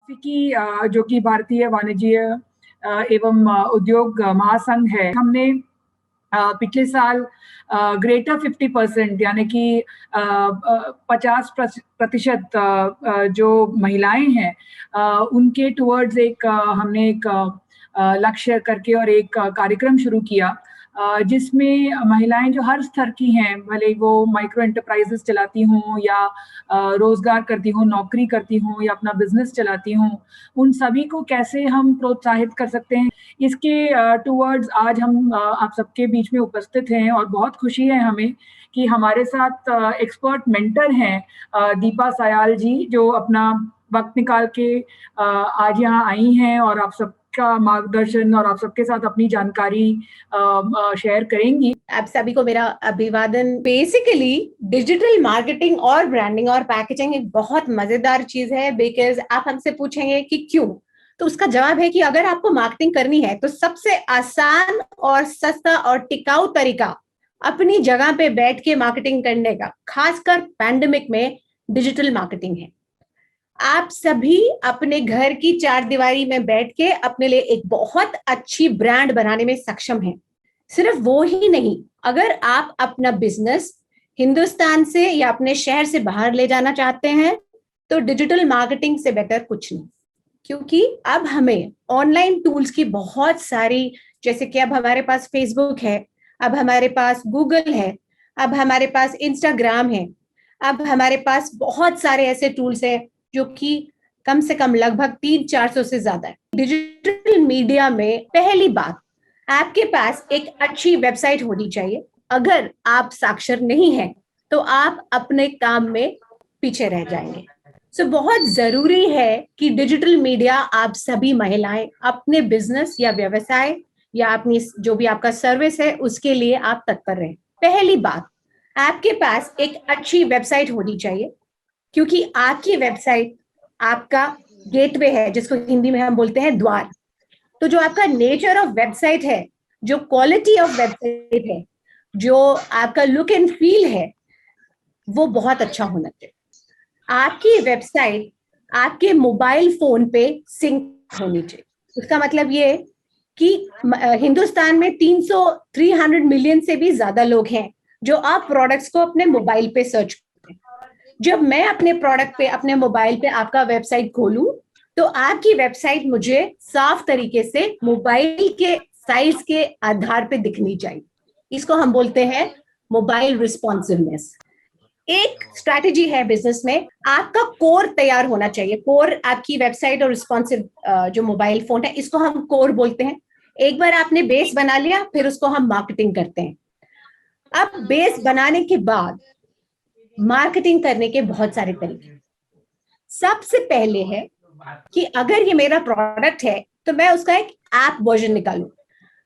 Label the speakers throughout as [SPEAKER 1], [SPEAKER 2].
[SPEAKER 1] FICCI जो कि भारतीय वाणिज्य एवं उद्योग महासंघ है, हमने पिछले साल ग्रेटर 50% यानी कि 50% जो महिलाएं हैं उनके टुवर्ड्स एक हमने एक लक्ष्य करके और एक कार्यक्रम शुरू किया जिसमें महिलाएं जो हर स्तर की हैं, भले वो माइक्रो एंटरप्राइजेस चलाती हों या रोजगार करती हों, नौकरी करती हों या अपना बिजनेस चलाती हों, उन सभी को कैसे हम प्रोत्साहित कर सकते हैं, इसके टुवर्ड्स आज हम आप सबके बीच में उपस्थित हैं। और बहुत खुशी है हमें कि हमारे साथ एक्सपर्ट मेंटर हैं दीपा सायाल जी, जो अपना वक्त निकाल के आज यहाँ आई हैं और आप सबका मार्गदर्शन और आप सबके साथ अपनी जानकारी शेयर करेंगी।
[SPEAKER 2] आप सभी को मेरा अभिवादन। बेसिकली डिजिटल मार्केटिंग और ब्रांडिंग और पैकेजिंग एक बहुत मजेदार चीज है, बिकॉज आप हमसे पूछेंगे कि क्यों, तो उसका जवाब है कि अगर आपको मार्केटिंग करनी है तो सबसे आसान और सस्ता और टिकाऊ तरीका अपनी जगह पे बैठ के मार्केटिंग करने का, खासकर पैंडेमिक में, डिजिटल मार्केटिंग है। आप सभी अपने घर की चारदीवारी में बैठ के अपने लिए एक बहुत अच्छी ब्रांड बनाने में सक्षम हैं। सिर्फ वो ही नहीं, अगर आप अपना बिजनेस हिंदुस्तान से या अपने शहर से बाहर ले जाना चाहते हैं तो डिजिटल मार्केटिंग से बेटर कुछ नहीं, क्योंकि अब हमें ऑनलाइन टूल्स की बहुत सारी, जैसे कि अब हमारे पास फेसबुक है, अब हमारे पास गूगल है, अब हमारे पास इंस्टाग्राम है, अब हमारे पास बहुत सारे ऐसे टूल्स हैं जो कि कम से कम लगभग 300-400 से ज्यादा है। डिजिटल मीडिया में पहली बात, आपके पास एक अच्छी वेबसाइट होनी चाहिए। अगर आप साक्षर नहीं हैं तो आप अपने काम में पीछे रह जाएंगे। सो बहुत जरूरी है कि डिजिटल मीडिया आप सभी महिलाएं अपने बिजनेस या व्यवसाय या अपनी जो भी आपका सर्विस है उसके लिए आप तत्पर रहें। पहली बात, आपके पास एक अच्छी वेबसाइट होनी चाहिए, क्योंकि आपकी वेबसाइट आपका गेटवे है, जिसको हिंदी में हम बोलते हैं द्वार। तो जो आपका नेचर ऑफ वेबसाइट है, जो क्वालिटी ऑफ वेबसाइट है, जो आपका लुक एंड फील है, वो बहुत अच्छा होना चाहिए। आपकी वेबसाइट आपके मोबाइल फोन पे सिंक होनी चाहिए। उसका मतलब ये कि हिंदुस्तान में 300 मिलियन से भी ज्यादा लोग हैं जो आप प्रोडक्ट्स को अपने मोबाइल पे सर्च करते हैं। जब मैं अपने प्रोडक्ट पे अपने मोबाइल पे आपका वेबसाइट खोलूं तो आपकी वेबसाइट मुझे साफ तरीके से मोबाइल के साइज के आधार पे दिखनी चाहिए। इसको हम बोलते हैं मोबाइल रिस्पॉन्सिवनेस। एक स्ट्रैटेजी है बिजनेस में, आपका कोर तैयार होना चाहिए। कोर आपकी वेबसाइट और रिस्पॉन्सिव जो मोबाइल फोन है, इसको हम कोर बोलते हैं। एक बार आपने बेस बना लिया, फिर उसको हम मार्केटिंग करते हैं। अब बेस बनाने के बाद मार्केटिंग करने के बहुत सारे तरीके। सबसे पहले है कि अगर ये मेरा प्रोडक्ट है तो मैं उसका एक ऐप वर्जन निकालूं,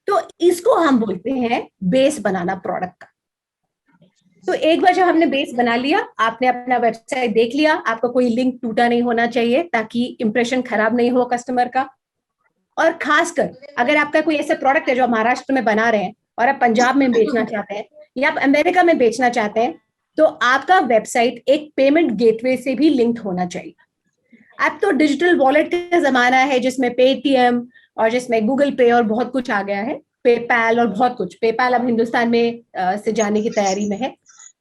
[SPEAKER 2] तो इसको हम बोलते हैं बेस बनाना प्रोडक्ट का। तो एक बार जब हमने बेस बना लिया, आपने अपना वेबसाइट देख लिया, आपका कोई लिंक टूटा नहीं होना चाहिए ताकि इंप्रेशन खराब नहीं हो कस्टमर का। और खासकर अगर आपका कोई ऐसा प्रोडक्ट है जो आप महाराष्ट्र में बना रहे हैं और आप पंजाब में बेचना चाहते हैं या आप अमेरिका में बेचना चाहते हैं, तो आपका वेबसाइट एक पेमेंट गेटवे से भी लिंक्ड होना चाहिए। अब तो डिजिटल वॉलेट का जमाना है, जिसमें पेटीएम और जिसमें गूगल पे और बहुत कुछ आ गया है, पेपैल और बहुत कुछ। पेपैल अब हिंदुस्तान में से जाने की तैयारी में है,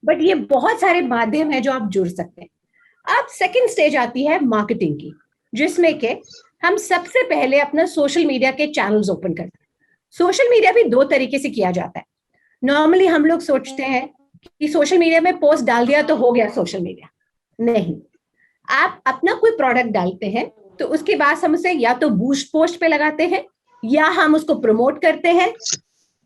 [SPEAKER 2] बट ये बहुत सारे माध्यम है जो आप जुड़ सकते हैं। अब सेकंड स्टेज आती है मार्केटिंग की, जिसमें के हम सबसे पहले अपना सोशल मीडिया के चैनल्स ओपन करते हैं। सोशल मीडिया भी दो तरीके से किया जाता है। नॉर्मली हम लोग सोचते हैं कि सोशल मीडिया में पोस्ट डाल दिया तो हो गया सोशल मीडिया। नहीं, आप अपना कोई प्रोडक्ट डालते हैं तो उसके बाद हम उसे या तो बूस्ट पोस्ट पे लगाते हैं, या हम उसको प्रमोट करते हैं,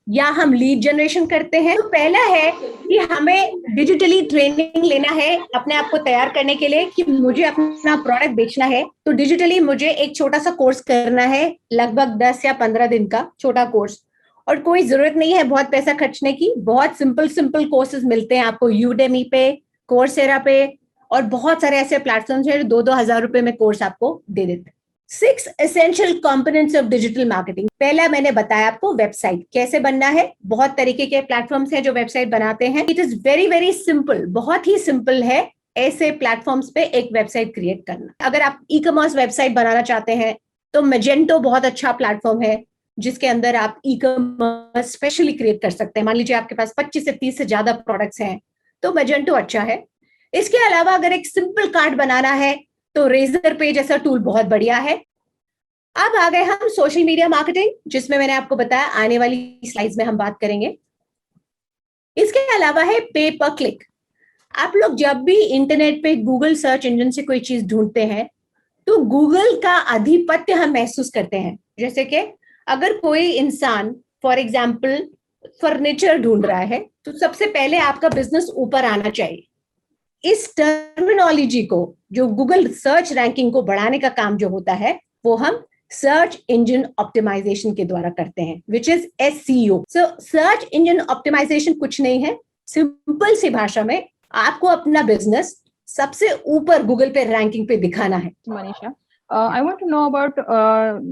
[SPEAKER 2] या हम लीड जनरेशन करते हैं। तो पहला है कि हमें डिजिटली ट्रेनिंग लेना है अपने आप को तैयार करने के लिए कि मुझे अपना प्रोडक्ट बेचना है, तो डिजिटली मुझे एक छोटा सा कोर्स करना है, लगभग 10 या 15 दिन का छोटा कोर्स। और कोई जरूरत नहीं है बहुत पैसा खर्चने की, बहुत सिंपल कोर्सेज मिलते हैं आपको यूडेमी पे, कोर्सेरा पे, और बहुत सारे ऐसे प्लेटफॉर्म्स हैं जो 2-2 हजार रुपए में कोर्स आपको दे देते हैं। 6 essential components of digital marketing. पहला मैंने बताया आपको वेबसाइट कैसे बनना है। बहुत तरीके के प्लेटफॉर्म्स हैं जो वेबसाइट बनाते हैं। It is very very simple, बहुत ही सिंपल है। ऐसे प्लेटफॉर्म्स पे एक वेबसाइट क्रिएट करना। अगर आप ई कॉमर्स वेबसाइट बनाना चाहते हैं तो मैजेंटो बहुत अच्छा प्लेटफॉर्म है जिसके अंदर आप ई कॉमर्स स्पेशली क्रिएट कर सकते हैं। मान लीजिए आपके पास 25 से 30 से ज्यादा प्रोडक्ट्स हैं तो मैजेंटो अच्छा है। इसके अलावा अगर एक सिंपल कार्ड बनाना है तो रेजर पे जैसा टूल बहुत बढ़िया है। अब आ गए हम सोशल मीडिया मार्केटिंग, जिसमें मैंने आपको बताया आने वाली स्लाइड्स में हम बात करेंगे। इसके अलावा है पे पर क्लिक। आप लोग जब भी इंटरनेट पे गूगल सर्च इंजन से कोई चीज ढूंढते हैं तो गूगल का आधिपत्य हम महसूस करते हैं। जैसे कि अगर कोई इंसान फॉर एग्जाम्पल फर्नीचर ढूंढ रहा है तो सबसे पहले आपका बिजनेस ऊपर आना चाहिए। इस टर्मिनोलॉजी को, जो गूगल सर्च रैंकिंग को बढ़ाने का काम जो होता है, वो हम सर्च इंजन ऑप्टिमाइजेशन के द्वारा करते हैं, which is SEO। So search engine optimisation कुछ नहीं है, सिंपल सी भाषा में आपको अपना बिजनेस सबसे ऊपर गूगल पे रैंकिंग पे दिखाना है।
[SPEAKER 3] Manisha, I want to know about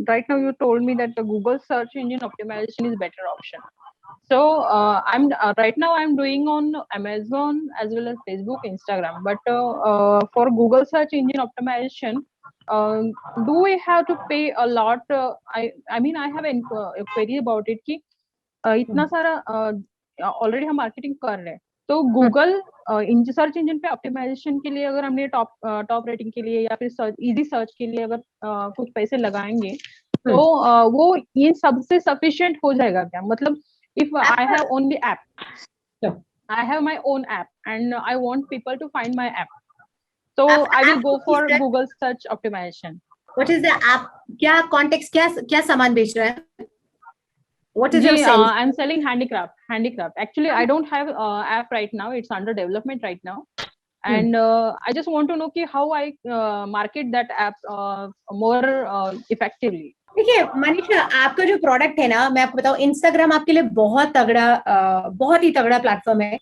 [SPEAKER 3] right now you told me that the Google search engine optimization is better option. So I'm right now I'm doing on Amazon as well as Facebook, Instagram. But for Google search engine optimization, do we have to pay a lot? I mean I have a query about it कि इतना सारा already हम marketing कर रहे हैं तो Google search engine पे optimisation के लिए अगर हमने टॉप रेटिंग के लिए या फिर सर्च इजी सर्च के लिए अगर कुछ पैसे लगाएंगे तो वो ये सबसे सफिशिएंट हो जाएगा क्या? मतलब if I have only app, I have my own app and I want people to find my app, so I will go for Google search optimization.
[SPEAKER 2] What is the app? क्या context, क्या सामान बेच रहा है? What is your sales?
[SPEAKER 3] I'm selling handicraft. Actually, I don't have app right now. It's under development right now. And I just want to know कि how I market that app more effectively.
[SPEAKER 2] देखिए मनीषा, आपका जो product है ना, मैं आपको बताऊं, Instagram आपके लिए बहुत ही तगड़ा प्लेटफॉर्म है।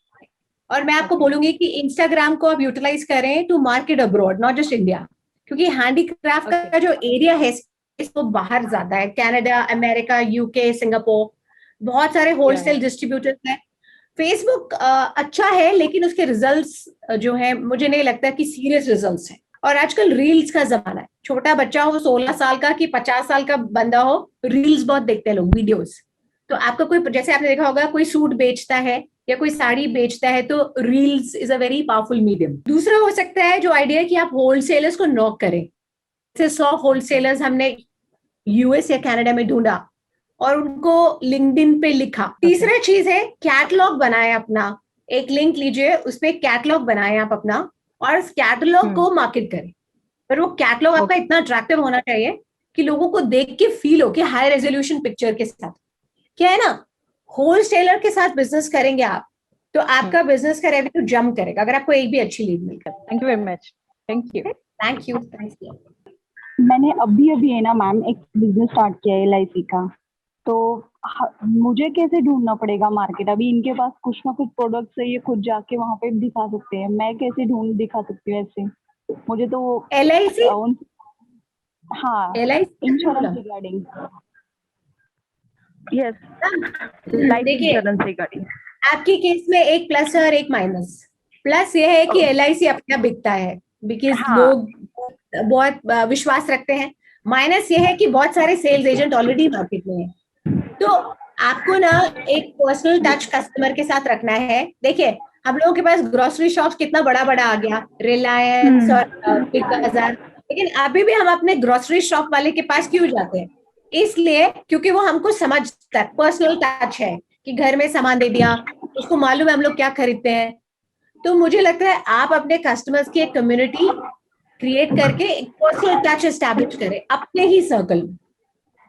[SPEAKER 2] और मैं आपको बोलूंगी कि इंस्टाग्राम को आप यूटिलाइज करें to market abroad, not just India, क्योंकि हैंडीक्राफ्ट का जो एरिया है इसको बाहर ज्यादा है। कनाडा, अमेरिका, यूके, सिंगापुर, बहुत सारे होलसेल डिस्ट्रीब्यूटर्स हैं। फेसबुक अच्छा है लेकिन उसके रिजल्ट्स जो है मुझे नहीं लगता कि सीरियस रिजल्ट्स हैं। और आजकल रील्स का जमाना है, छोटा बच्चा हो 16 साल का कि 50 साल का बंदा हो, रील्स बहुत देखते हैं लोग, वीडियोस। तो आपका कोई, जैसे आपने देखा होगा, कोई सूट बेचता है या कोई साड़ी बेचता है तो reels is a very powerful medium. दूसरा हो सकता है जो आइडिया कि आप होलसेलर्स को नॉक करें। 100 होलसेलर्स हमने यूएस या कनाडा में ढूंढा और उनको लिंक्डइन पे लिखा। तीसरा चीज है कैटलॉग बनाए अपना, एक लिंक लीजिए, उसपे कैटलॉग बनाए आप अपना और उस कैटलॉग को मार्केट करें। पर वो कैटलॉग आपका इतना अट्रैक्टिव होना चाहिए कि लोगों को देख के फील हो कि हाई रेजोल्यूशन पिक्चर के साथ। क्या है ना, होलसेलर के साथ बिजनेस करेंगे आप तो आपका बिजनेस का रेवेन्यू जंप करेगा अगर आपको एक भी अच्छी लीड मिल जाए।
[SPEAKER 3] Thank you very much.
[SPEAKER 2] Thank you.
[SPEAKER 4] मैंने अभी है ना मैम एक बिजनेस स्टार्ट किया है LIC का, तो मुझे कैसे ढूंढना पड़ेगा मार्केट? अभी इनके पास कुछ ना कुछ प्रोडक्ट्स है, ये खुद जाके वहाँ पे दिखा सकते हैं, मैं कैसे दिखा सकती हूँ ऐसे? मुझे तो
[SPEAKER 2] LIC,
[SPEAKER 4] हाँ, insurance regarding, yes, life insurance regarding.
[SPEAKER 2] आपकी केस में एक प्लस है और एक माइनस। प्लस ये है कि LIC अपना बिकता है बिकॉज लोग बहुत विश्वास रखते हैं। माइनस ये है कि बहुत सारे सेल्स एजेंट ऑलरेडी मार्केट में हैं। तो आपको ना एक पर्सनल टच कस्टमर के साथ रखना है। देखिए हम लोगों के पास ग्रोसरी शॉप्स कितना बड़ा बड़ा आ गया, रिलायंस और बिग बाजार, लेकिन अभी भी हम अपने ग्रोसरी शॉप वाले के पास क्यों जाते हैं? इसलिए क्योंकि वो हमको समझता है, पर्सनल टच है कि घर में सामान दे दिया, उसको मालूम है हम लोग क्या खरीदते हैं। तो मुझे लगता है आप अपने कस्टमर्स की एक कम्युनिटी क्रिएट करके एक पर्सनल टच एस्टैब्लिश करें अपने ही सर्कल में,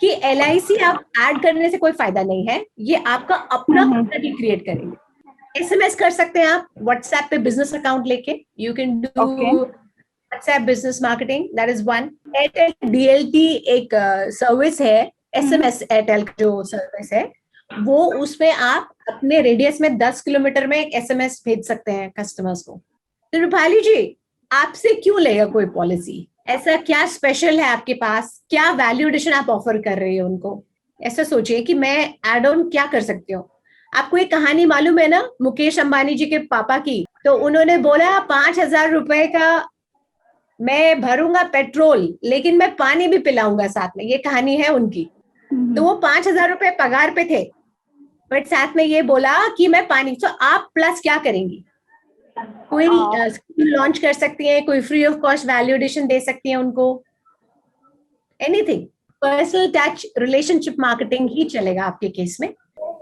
[SPEAKER 2] कि LIC आप ऐड करने से कोई फायदा नहीं है, ये आपका अपना कम्युनिटी क्रिएट करेंगे। SMS कर सकते हैं आप व्हाट्सएप पे बिजनेस अकाउंट लेके, you can do WhatsApp business marketing, that is one. Airtel DLT एक सर्विस है, SMS एयरटेल जो सर्विस है वो, उसमें आप अपने रेडियस में 10 किलोमीटर में एक SMS भेज सकते हैं कस्टमर्स को। तो रूपाली जी, आपसे क्यों लेगा कोई पॉलिसी? ऐसा क्या स्पेशल है आपके पास? क्या वैल्यू एडिशन आप ऑफर कर रहे हो उनको? ऐसा सोचिए कि मैं एड ऑन क्या कर सकती हूँ। आपको एक कहानी मालूम है ना मुकेश अंबानी जी के पापा की? तो उन्होंने बोला 5,000 रुपए का मैं भरूंगा पेट्रोल, लेकिन मैं पानी भी पिलाऊंगा साथ में। ये कहानी है उनकी। तो वो 5,000 रुपए पगार पे थे, बट साथ में ये बोला कि मैं पानी। तो आप प्लस क्या करेंगी? कोई स्कीम लॉन्च कर सकती हैं, कोई free of cost value addition दे सकती हैं उनको, anything. Personal touch relationship marketing ही चलेगा आपके केस में।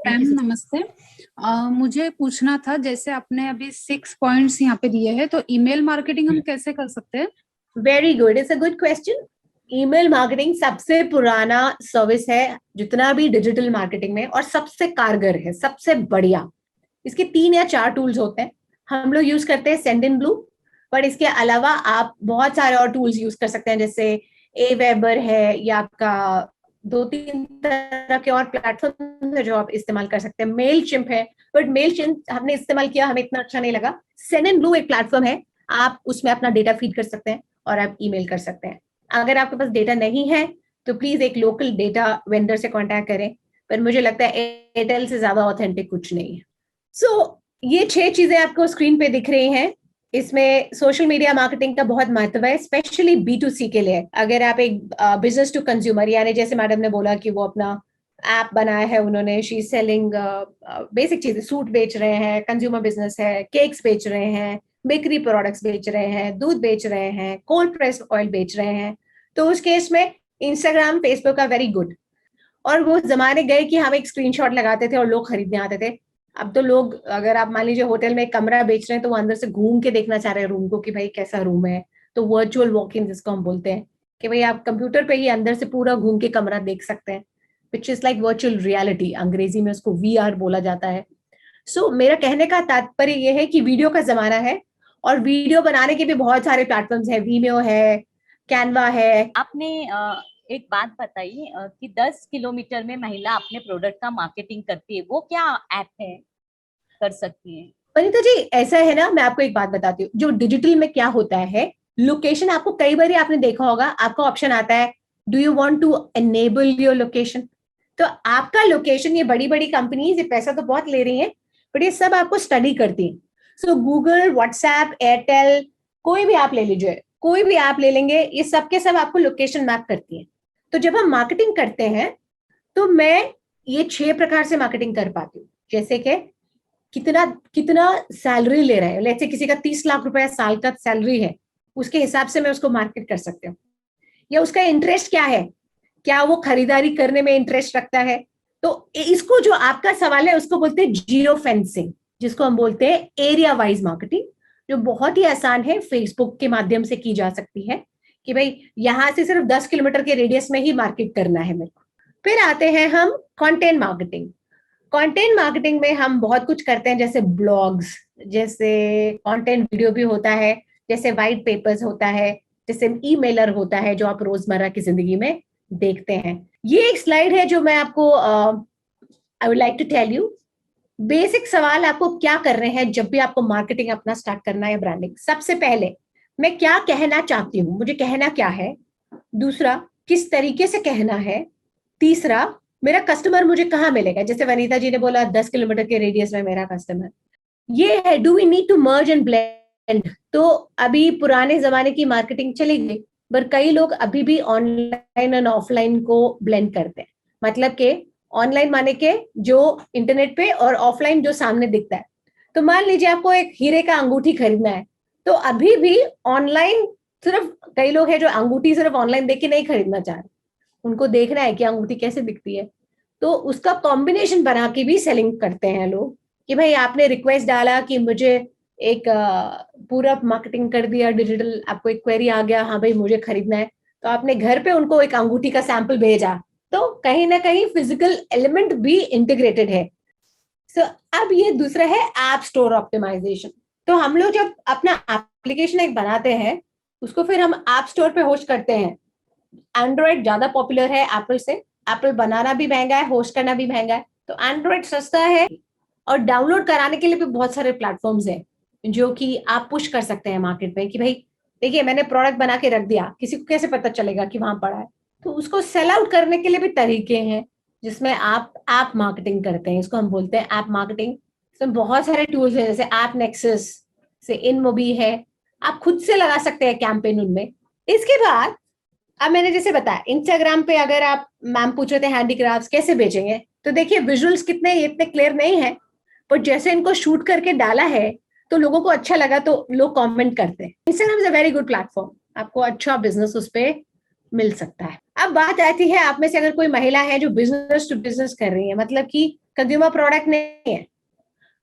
[SPEAKER 5] मैम नमस्ते। मुझे पूछना था, जैसे आपने अभी 6 पॉइंट्स यहाँ पे दिए हैं, तो ईमेल मार्केटिंग हम कैसे कर सकते हैं?
[SPEAKER 2] Very good, it's a good question. Email marketing सबसे पुराना सर्विस है जितना भी डिजिटल मार्केटिंग में, और सबसे कारगर है, सबसे बढ़िया। इसके 3 या 4 टूल्स होते हैं। हम लोग यूज करते हैं सेंडइनब्लू, पर इसके अलावा आप बहुत सारे और टूल्स यूज कर सकते हैं, जैसे Aweber है, या आपका 2-3 तरह के और प्लेटफॉर्म है जो आप इस्तेमाल कर सकते हैं। मेलचिम्प है, बट मेलचिम्प हमने इस्तेमाल किया, हमें इतना अच्छा नहीं लगा। सेंडइनब्लू एक प्लेटफॉर्म है, आप उसमें अपना डेटा फीड कर सकते हैं और आप ईमेल कर सकते हैं। अगर आपके पास डेटा नहीं है तो प्लीज एक लोकल डेटा वेंडर से कांटेक्ट करें, पर मुझे लगता है एयरटेल से ज्यादा ऑथेंटिक कुछ नहीं है। सो ये 6 चीजें आपको स्क्रीन पे दिख रही हैं। इसमें सोशल मीडिया मार्केटिंग का बहुत महत्व है, स्पेशली B2C के लिए। अगर आप एक बिजनेस टू कंज्यूमर, यानी जैसे मैडम ने बोला कि वो अपना ऐप बनाया है उन्होंने, शी सेलिंग बेसिक चीजें, सूट बेच रहे हैं, कंज्यूमर बिजनेस है, केक्स बेच रहे हैं, बेकरी प्रोडक्ट्स बेच रहे हैं, दूध बेच रहे हैं, कोल्ड प्रेस ऑयल बेच रहे हैं, तो उस केस में इंस्टाग्राम, फेसबुक का वेरी गुड। और वो जमाने गए कि हम एक स्क्रीनशॉट लगाते थे और लोग खरीदने आते थे। अब तो लोग, अगर आप मान लीजिए होटल में एक कमरा बेच रहे हैं, तो वो अंदर से घूम के देखना चाह रहे हैं रूम को कि भाई कैसा रूम है। तो वर्चुअल वॉक इन जिसको हम बोलते हैं, कि भाई आप कंप्यूटर पे ही अंदर से पूरा घूम के कमरा देख सकते हैं, which is like virtual reality, अंग्रेजी में उसको VR बोला जाता है। सो मेरा कहने का तात्पर्य ये है कि वीडियो का जमाना है, और वीडियो बनाने के भी बहुत सारे प्लेटफॉर्म्स हैं, Vimeo है, कैनवा है।
[SPEAKER 6] आपने एक बात बताई कि 10 किलोमीटर में महिला अपने प्रोडक्ट का मार्केटिंग करती है, वो क्या ऐप है, कर सकती है?
[SPEAKER 2] वनिता जी, ऐसा है ना, मैं आपको एक बात बताती हूँ। जो डिजिटल में क्या होता है, लोकेशन, आपको कई बार आपने देखा होगा, आपका ऑप्शन आता है do you want to enable your location. तो आपका लोकेशन, ये बड़ी बड़ी कंपनीज ये पैसा तो बहुत ले रही हैं, बट ये सब आपको स्टडी करती हैं। सो गूगल, व्हाट्सएप, एयरटेल, कोई भी आप ले लीजिए, कोई भी आप ले लेंगे, ये सब के सब आपको लोकेशन मैप करती है। तो जब हम मार्केटिंग करते हैं तो मैं ये 6 प्रकार से मार्केटिंग कर पाती हूँ। जैसे कि कितना सैलरी ले रहे हैं, लेट्स से किसी का 30 लाख रुपए साल का सैलरी है, उसके हिसाब से मैं उसको मार्केट कर सकती हूँ। या उसका इंटरेस्ट क्या है, क्या वो खरीदारी करने में इंटरेस्ट रखता है। तो इसको, जो आपका सवाल है, उसको बोलते हैं जियो फेंसिंग, जिसको हम बोलते हैं एरिया वाइज मार्केटिंग, जो बहुत ही आसान है, फेसबुक के माध्यम से की जा सकती है कि भाई यहां से सिर्फ 10 किलोमीटर के रेडियस में ही मार्केट करना है मेरे को। फिर आते हैं हम कंटेंट मार्केटिंग। कंटेंट मार्केटिंग में हम बहुत कुछ करते हैं, जैसे ब्लॉग्स, जैसे कंटेंट वीडियो भी होता है, जैसे वाइट पेपर्स होता है, जैसे ईमेलर होता है जो आप रोजमर्रा की जिंदगी में देखते हैं। ये एक स्लाइड है जो मैं आपको I would like to tell you. Basic सवाल आपको क्या कर रहे हैं जब भी आपको मार्केटिंग अपना स्टार्ट करना है, ब्रांडिंग। सबसे पहले, मैं क्या कहना चाहती हूँ, मुझे कहना क्या है। दूसरा, किस तरीके से कहना है। तीसरा, मेरा कस्टमर मुझे कहाँ मिलेगा, जैसे वनीता जी ने बोला 10 किलोमीटर के रेडियस में मेरा कस्टमर। ये है, do we need to merge and blend. तो अभी पुराने जमाने की मार्केटिंग चली गई, पर कई लोग अभी भी ऑनलाइन और ऑफलाइन को ब्लेंड करते हैं। मतलब के ऑनलाइन माने के जो इंटरनेट पे, और ऑफलाइन जो सामने दिखता है। तो मान लीजिए आपको एक हीरे का अंगूठी खरीदना है, तो अभी भी ऑनलाइन, सिर्फ कई लोग हैं जो अंगूठी सिर्फ ऑनलाइन देख के नहीं खरीदना चाह रहे, उनको देखना है कि अंगूठी कैसे दिखती है। तो उसका कॉम्बिनेशन बना के भी सेलिंग करते हैं लोग, कि भाई आपने रिक्वेस्ट डाला कि मुझे एक पूरा मार्केटिंग कर दिया डिजिटल, आपको एक क्वेरी आ गया, हाँ भाई मुझे खरीदना है, तो आपने घर पे उनको एक अंगूठी का सैंपल भेजा, तो कहीं ना कहीं फिजिकल एलिमेंट भी इंटीग्रेटेड है। सो अब ये दूसरा है ऐप स्टोर ऑप्टिमाइजेशन। तो हम लोग जब अपना एप्लीकेशन एक बनाते हैं, उसको फिर हम ऐप स्टोर पे होस्ट करते हैं। एंड्रॉइड ज्यादा पॉपुलर है एप्पल से, एप्पल बनाना भी महंगा है, होस्ट करना भी महंगा है, तो एंड्रॉइड सस्ता है। और डाउनलोड कराने के लिए भी बहुत सारे प्लेटफॉर्म्स हैं जो कि आप पुश कर सकते हैं मार्केट में, कि भाई देखिए मैंने प्रोडक्ट बना के रख दिया, किसी को कैसे पता चलेगा कि वहां पड़ा है। तो उसको सेल आउट करने के लिए भी तरीके हैं। जिसमें आप ऐप मार्केटिंग करते हैं, इसको हम बोलते हैं ऐप मार्केटिंग। इसमें बहुत सारे टूल्स हैं, जैसे ऐप नेक्सस से इनमोबी है, आप खुद से लगा सकते हैं कैंपेन उनमें। इसके बाद अब मैंने जैसे बताया, इंस्टाग्राम पे अगर आप, मैम पूछ रहे थे हैंडीक्राफ्ट्स कैसे बेचेंगे, तो देखिए विजुअल्स कितने इतने क्लियर नहीं है, पर जैसे इनको शूट करके डाला है तो लोगों को अच्छा लगा तो लोग कमेंट करते हैं। Instagram is a very good platform, आपको अच्छा बिजनेस उस पर मिल सकता है। अब बात आती है, आप में से अगर कोई महिला है जो बिजनेस टू बिजनेस कर रही है, मतलब कि कंज्यूमर प्रोडक्ट नहीं है,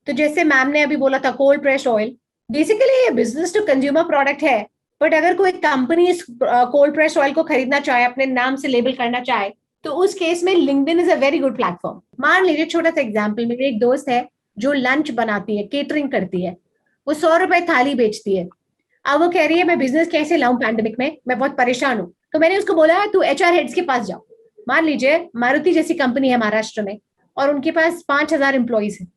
[SPEAKER 2] तो जैसे मैम ने अभी बोला था कोल्ड प्रेस्ड ऑयल, बेसिकली ये बिजनेस टू कंज्यूमर प्रोडक्ट है, बट अगर कोई कंपनी इस कोल्ड प्रेस्ड ऑयल को खरीदना चाहे, अपने नाम से लेबल करना चाहे, तो उस केस में LinkedIn is a very good platform. मान लीजिए छोटा सा एग्जांपल, मेरी एक दोस्त है जो लंच बनाती है, केटरिंग करती है, वो 100 रुपए थाली बेचती है। अब वो कह रही है मैं बिजनेस कैसे लाऊं पैंडेमिक में, मैं बहुत परेशान हूँ। तो मैंने उसको बोला तू एचआर हेड्स के पास जाओ। मान लीजिए मारुति जैसी कंपनी है महाराष्ट्र में और उनके पास 5,000 एम्प्लॉइज है,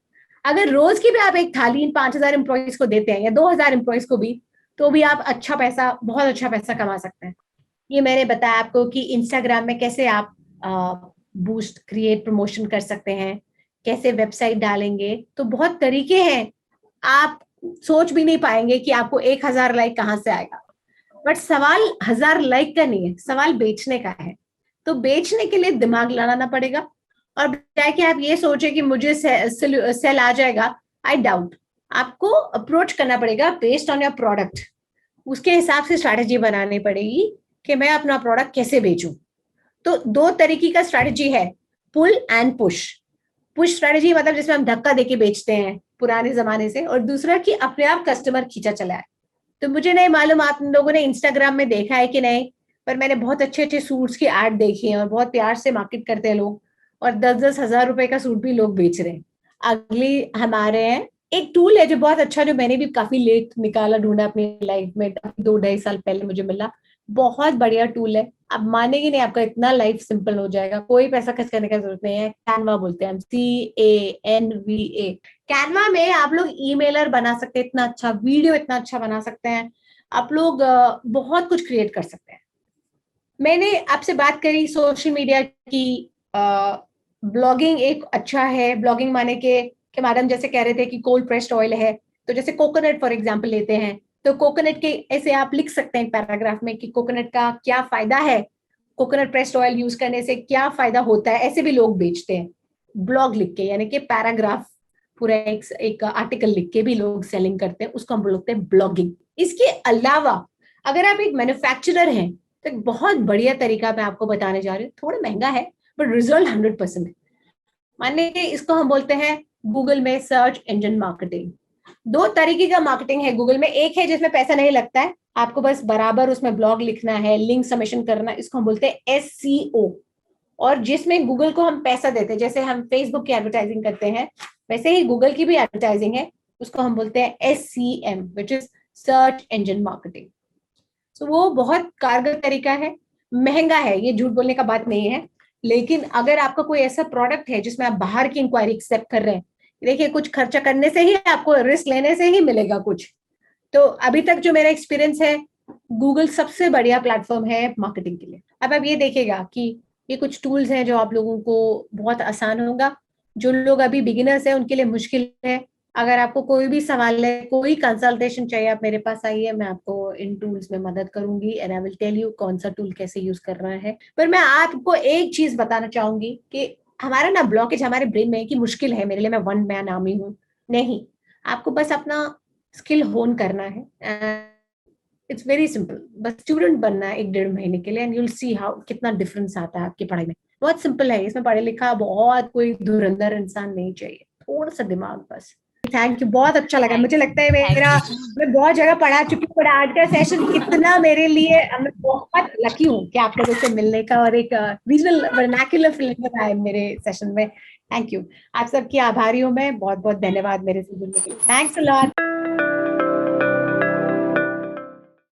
[SPEAKER 2] अगर रोज की भी आप एक थाली इन 5,000 एम्प्लॉइज को देते हैं या 2,000 एम्प्लॉइज को भी, तो भी आप अच्छा पैसा, बहुत अच्छा पैसा कमा सकते हैं। ये मैंने बताया आपको कि इंस्टाग्राम में कैसे आप बूस्ट क्रिएट प्रमोशन कर सकते हैं, कैसे वेबसाइट डालेंगे, तो बहुत तरीके हैं। आप सोच भी नहीं पाएंगे कि आपको 1,000 लाइक कहाँ से आएगा। बट सवाल 1,000 लाइक का नहीं है, सवाल बेचने का है। तो बेचने के लिए दिमाग लगाना पड़ेगा, और बजाय कि आप ये सोचे कि मुझे सेल आ जाएगा, आई डाउट। आपको अप्रोच करना पड़ेगा बेस्ड ऑन योर प्रोडक्ट, उसके हिसाब से स्ट्रैटेजी बनानी पड़ेगी कि मैं अपना प्रोडक्ट कैसे बेचूं। तो 2 तरीके का स्ट्रैटेजी है, pull and push. Push strategy मतलब जिसमें हम धक्का देके बेचते हैं पुराने जमाने से, और दूसरा कि अपने आप कस्टमर खींचा चला है। तो मुझे नहीं मालूम आप लोगों ने इंस्टाग्राम में देखा है कि नहीं, पर मैंने बहुत अच्छे अच्छे सूट्स की ऐड देखी है और बहुत प्यार से मार्केट करते हैं लोग, और 10-10 हजार रुपए का सूट भी लोग बेच रहे हैं। अगली हमारे हैं एक टूल है जो बहुत अच्छा, जो मैंने भी काफी लेट निकाला, ढूंढा अपनी लाइफ में, 2-2.5 साल पहले मुझे मिला। बहुत बढ़िया टूल है, आप मानेंगे नहीं, आपका इतना लाइफ सिंपल हो जाएगा, कोई पैसा खर्च करने की जरूरत नहीं है। कैनवा बोलते हैं हम, CANVA। कैनवा में आप लोग ईमेलर बना सकते हैं, इतना अच्छा वीडियो इतना अच्छा बना सकते हैं, आप लोग बहुत कुछ क्रिएट कर सकते हैं। मैंने आपसे बात करी सोशल मीडिया की, ब्लॉगिंग एक अच्छा है। ब्लॉगिंग माने के मैडम जैसे कह रहे थे कि कोल्ड प्रेस्ड ऑयल है, तो जैसे कोकोनट फॉर एग्जांपल लेते हैं, तो कोकोनट के ऐसे आप लिख सकते हैं पैराग्राफ में कि कोकोनट का क्या फायदा है, कोकोनट प्रेस्ड ऑयल यूज करने से क्या फायदा होता है। ऐसे भी लोग बेचते हैं ब्लॉग लिख के, यानी कि पैराग्राफ पूरा एक आर्टिकल लिख के भी लोग सेलिंग करते हैं, उसको हम बोलते हैं ब्लॉगिंग। इसके अलावा अगर आप एक मैन्युफैक्चरर हैं, तो एक बहुत बढ़िया तरीका मैं आपको बताने जा रही हूँ, थोड़ा महंगा है बट रिजल्ट 100% है। मानने के इसको हम बोलते हैं गूगल में सर्च इंजन मार्केटिंग। 2 तरीके का मार्केटिंग है गूगल में, एक है जिसमें पैसा नहीं लगता है, आपको बस बराबर उसमें ब्लॉग लिखना है, लिंक सबमिशन करना, इसको हम बोलते हैं SEO। और जिसमें गूगल को हम पैसा देते हैं, जैसे हम फेसबुक की एडवर्टाइजिंग करते हैं, वैसे ही गूगल की भी एडवर्टाइजिंग है, उसको हम बोलते हैं SEM, which is search engine marketing. तो वो बहुत कारगर तरीका है, महंगा है, ये झूठ बोलने का बात नहीं है, लेकिन अगर आपका कोई ऐसा प्रोडक्ट है जिसमें आप बाहर की इंक्वायरी एक्सेप्ट कर रहे हैं, देखिए कुछ खर्चा करने से ही, आपको रिस्क लेने से ही मिलेगा कुछ। तो अभी तक जो मेरा एक्सपीरियंस है, गूगल सबसे बढ़िया प्लेटफॉर्म है मार्केटिंग के लिए। अब आप ये देखेगा कि ये कुछ टूल्स हैं जो आप लोगों को बहुत आसान होगा, जो लोग अभी बिगिनर्स हैं उनके लिए मुश्किल है। अगर आपको कोई भी सवाल है, कोई कंसल्टेशन चाहिए, आप मेरे पास आइए, मैं आपको इन टूल्स में मदद करूंगी and I will tell you कौन सा टूल कैसे यूज करना है। पर मैं आपको एक चीज बताना चाहूंगी कि हमारा ना ब्लॉकेज हमारे ब्रेन में है कि मुश्किल है मेरे लिए, मैं वन मैन आर्मी हूँ। नहीं, आपको बस अपना स्किल होन करना है, इट्स वेरी सिंपल। बस स्टूडेंट बनना है 1-1.5 महीने के लिए and you will see how कितना डिफरेंस आता है आपकी पढ़ाई में। बहुत सिंपल है, इसमें पढ़े लिखा बहुत कोई धुरंधर इंसान नहीं चाहिए, थोड़ा सा दिमाग बस। थैंक यू, बहुत अच्छा लगा। मुझे लगता है मैं बहुत जगह पढ़ा चुकी हूँ, पर आज का सेशन इतना मेरे लिए, मैं बहुत लकी हूँ कि आप लोगों से मिलने का, और एक रीजनल वर्नाक्युलर फ्लेवर आया मेरे सेशन में। थैंक यू, आप सबकी आभारी हूँ मैं, बहुत बहुत धन्यवाद मेरे से जुड़ने के लिए। Thanks a lot.